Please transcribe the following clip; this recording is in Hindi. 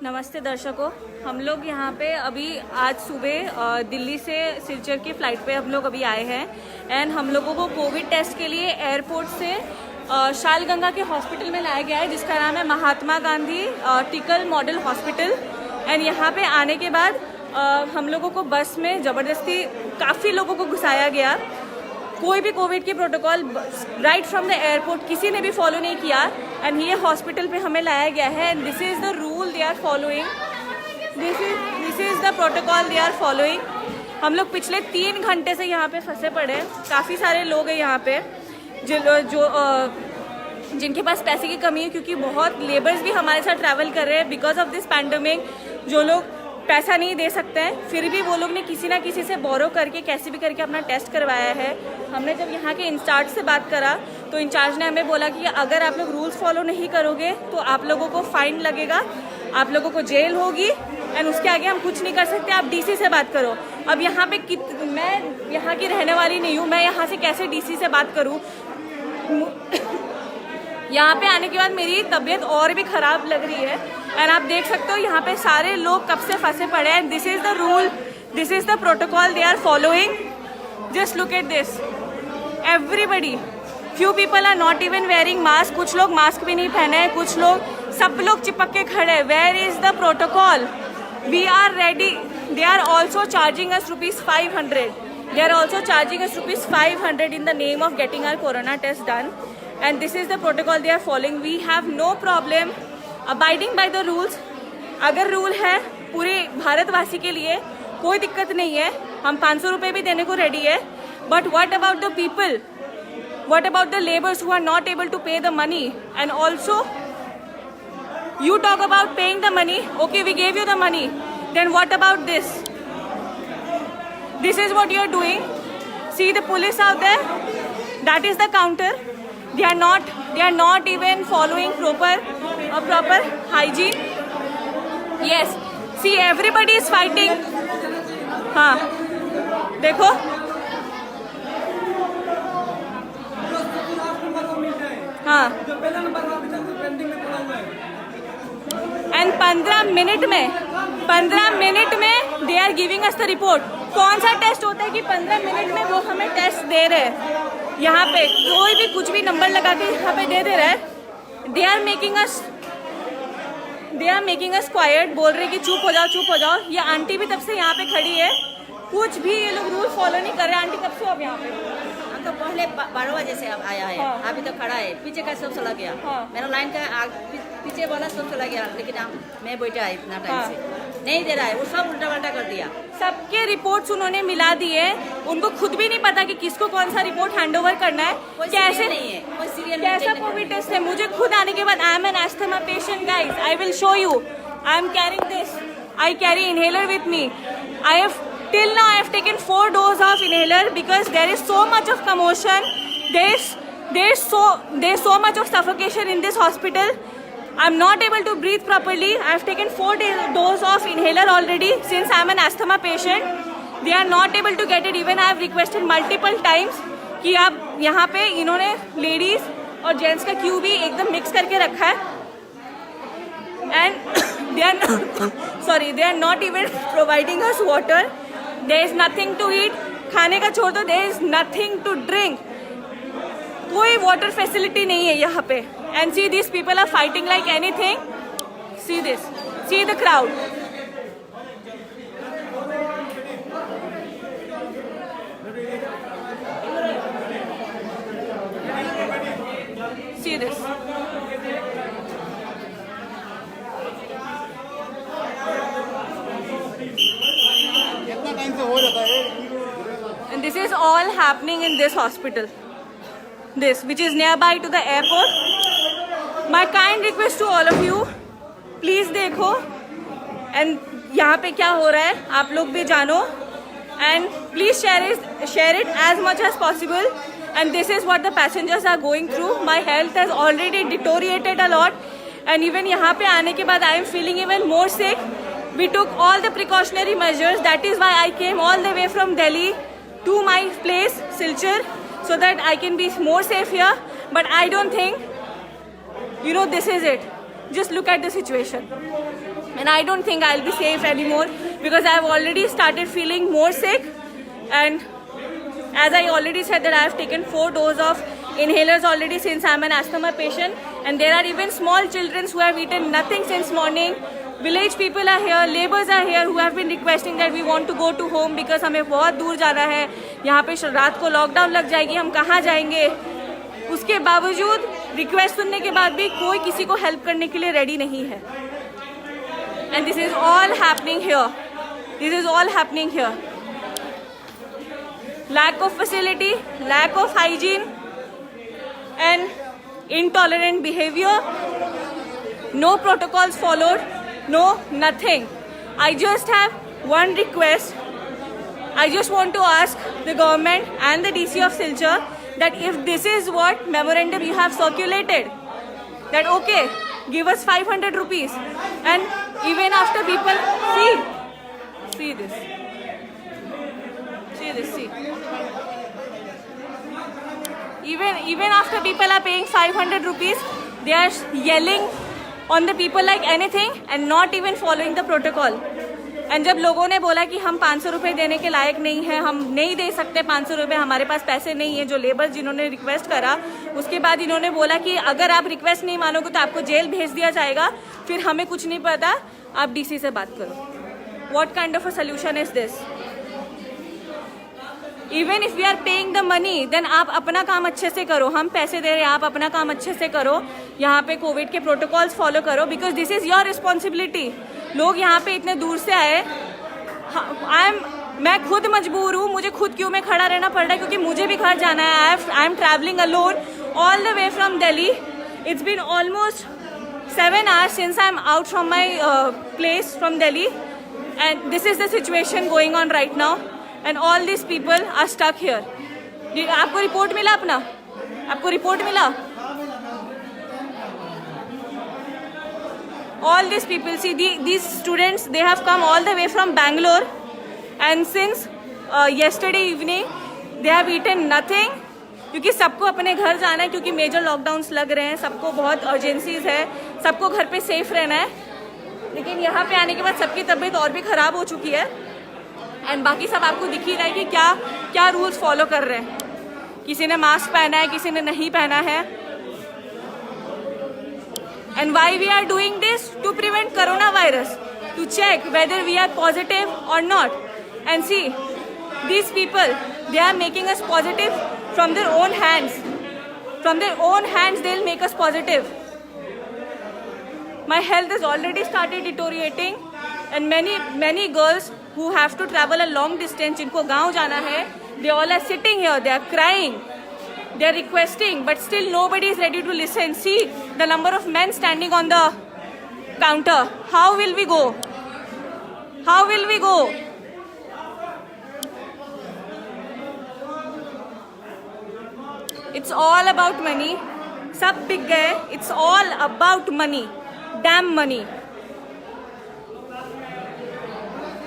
नमस्ते दर्शकों, हम लोग यहाँ पे अभी आज सुबह दिल्ली से सिलचर की फ़्लाइट पे हम लोग अभी आए हैं एंड हम लोगों को कोविड टेस्ट के लिए एयरपोर्ट से शालगंगा के हॉस्पिटल में लाया गया है जिसका नाम है महात्मा गांधी टिकल मॉडल हॉस्पिटल। एंड यहाँ पे आने के बाद हम लोगों को बस में ज़बरदस्ती काफ़ी लोगों को घुसाया गया। कोई भी कोविड की protocol right from the airport किसी ने भी फॉलो नहीं किया एंड ये हॉस्पिटल पे हमें लाया गया है and this is the rule they are following, this is the protocol they are following. हम लोग पिछले 3 घंटे से यहाँ पे फंसे पड़े हैं। काफ़ी सारे लोग हैं यहाँ पे जिनके पास पैसे की कमी है क्योंकि बहुत लेबर्स भी हमारे साथ ट्रैवल कर रहे हैं बिकॉज ऑफ दिस पैंडमिक। जो लोग पैसा नहीं दे सकते हैं फिर भी वो लोग ने किसी ना किसी से बोरो करके कैसे भी करके अपना टेस्ट करवाया है। हमने जब यहाँ के इंचार्ज से बात करा तो इंचार्ज ने हमें बोला कि अगर आप लोग रूल्स फॉलो नहीं करोगे तो आप लोगों को फाइन लगेगा, आप लोगों को जेल होगी एंड उसके आगे हम कुछ नहीं कर सकते, आप डीसी से बात करो। अब यहाँ पे मैं यहाँ की रहने वाली नहीं हूँ, मैं यहाँ से कैसे डीसी से बात करूँ। यहाँ पे आने के बाद मेरी तबीयत और भी ख़राब लग रही है एंड आप देख सकते हो यहाँ पे सारे लोग कब से फंसे पड़े हैं। This is the rule, this is the protocol they are following. Just look at this, everybody, few people are not even wearing mask. कुछ लोग मास्क भी नहीं पहने हैं, कुछ लोग सब लोग चिपक के खड़े हैं। Where is the protocol? We are ready. They are also charging us ₹500. They are also charging us ₹500 in the name of getting our corona test done. And this is the protocol they are following. We have no problem abiding by the rules. अगर रूल है पूरे भारतवासी के लिए कोई दिक्कत नहीं है, हम 500 रुपये भी देने को रेडी है। But what about the people? What about the laborers who are not able to pay the money? And also, you talk about paying the money. Okay, we gave you the money. Then what about this? This is what you are doing. See the police out there? That is the counter. They are not even following proper hygiene. Yes. See, everybody is fighting. हाँ, देखो. हाँ. And 15 मिनट में they are giving us the report. कौन सा टेस्ट होता है कि 15 मिनट में वो हमें टेस्ट दे रहे हैं। यहाँ पे कोई भी कुछ भी नंबर लगा के यहाँ पे दे रहा है। They are making us quite, बोल रहे कि चुप हो जाओ। ये आंटी भी तब से यहाँ पे खड़ी है, कुछ भी ये लोग रूल फॉलो नहीं कर रहे। आंटी कब से हो अब यहाँ पे? हम तो पहले 12 बजे से अब आया है। हाँ। अभी तो खड़ा है, पीछे का सब चला गया। हाँ। मेरा लाइन का पीछे वाला सब चला गया, लेकिन मैं बैठा है इतना टाइम हाँ। से नहीं दे रहा है, वो सब उल्टा पल्टा कर दिया। सबके रिपोर्ट्स उन्होंने मिला दिए, उनको खुद भी नहीं पता कि किसको कौन सा रिपोर्ट हैंडओवर करना है। कैसे नहीं है, कोई सीरियल कैसा कोविड टेस्ट है? मुझे खुद आने के बाद, I am an asthma patient guys, I will show you. I am carrying this, I carry inhaler with me. I have till now I have taken 4 doses of inhaler because there is so much of commotion, there's so much of suffocation in this hospital. I'm not able to breathe properly. I have taken 4 doses of inhaler already since I'm an asthma patient. They are not able to get it. Even I have requested multiple times कि आप यहाँ पे इन्होंने लेडीज और जेंट्स का क्यू भी एकदम मिक्स करके रखा है and they are not even providing us water. There is nothing to eat. खाने का छोड़ दो, there is nothing to drink. कोई वाटर फैसिलिटी नहीं है यहाँ पे। And see, these people are fighting like anything. See this. See the crowd. See this. And this is all happening in this hospital, this which is nearby to the airport. My kind request to all of you, please देखो and यहाँ पे क्या हो रहा है आप लोग भी जानो and please share it as much as possible. And this is what the passengers are going through. My health has already deteriorated a lot and even यहाँ पे आने के बाद I am feeling even more sick. We took all the precautionary measures. That is why I came all the way from Delhi to my place, Silchar, so that I can be more safe here. But I don't think, this is it. Just look at the situation. And I don't think I'll be safe anymore because I've already started feeling more sick. And as I already said that I have taken 4 doses of inhalers already since I'm an asthma patient. And there are even small children who have eaten nothing since morning. Village people are here, laborers are here who have been requesting that we want to go to home because हमें बहुत दूर जाना है. यहाँ पे रात को लॉकडाउन लग जाएगी, हम कहाँ जाएंगे. उसके बावजूद रिक्वेस्ट सुनने के बाद भी कोई किसी को हेल्प करने के लिए रेडी नहीं है. And this is all happening here. This is all happening here. Lack of facility, lack of hygiene, and intolerant behavior. No protocols followed. No, nothing. I just have one request. I just want to ask the government and the DC of Silchar that if this is what memorandum you have circulated, that okay, give us 500 rupees. And even after people see this. See this, see. Even after people are paying 500 rupees, they are yelling on the people like anything and not even following the protocol. And जब लोगों ने बोला कि हम 500 रुपये देने के लायक नहीं हैं, हम नहीं दे सकते 500 रुपये, हमारे पास पैसे नहीं है, जो लेबर जिन्होंने रिक्वेस्ट करा, उसके बाद इन्होंने बोला कि अगर आप रिक्वेस्ट नहीं मानोगे तो आपको जेल भेज दिया जाएगा. फिर हमें कुछ नहीं पता, आप डीसी से बात करो. What kind of a solution is this? Even if we are paying the money, then आप अपना काम अच्छे से करो. हम पैसे दे रहे हैं, आप अपना काम अच्छे से करो. यहाँ पे कोविड के प्रोटोकॉल्स फॉलो करो because this is your responsibility. लोग यहाँ पे इतने दूर से आए. मैं खुद मजबूर हूँ, मुझे खुद क्यों में खड़ा रहना पड़ रहा है क्योंकि मुझे भी घर जाना है. I am travelling alone all the way from Delhi. It's been almost 7 hours since I am out from my place from Delhi, and this is the situation going on right now. And all these people are stuck here. आपको रिपोर्ट मिला अपना? आपको रिपोर्ट मिला? All these people, see these students, they have come all the way from Bangalore, and since yesterday evening they have eaten nothing. क्योंकि सबको अपने घर जाना है, क्योंकि मेजर लॉकडाउन्स लग रहे हैं, सबको बहुत अर्जेंसीज है, सबको घर पे सेफ रहना है. लेकिन यहाँ पे आने के बाद सबकी तबीयत और भी ख़राब हो चुकी है. एंड बाकी सब आपको दिख ही रहा है कि क्या क्या रूल्स फॉलो कर रहे हैं. किसी ने मास्क पहना है, किसी ने नहीं पहना है. And why we are doing this? To prevent corona virus, to check whether we are positive और not. And see these people, they are making us positive from their own hands. From their own hands they'll make us positive. My health has already started deteriorating, and many girls who have to travel a long distance, जिनको गाँव जाना है, they all are sitting here, they are crying, they are requesting, but still nobody is ready to listen. See the number of men standing on the counter. How will we go? How will we go? It's all about money. सब बिक गए. It's all about money. Damn money.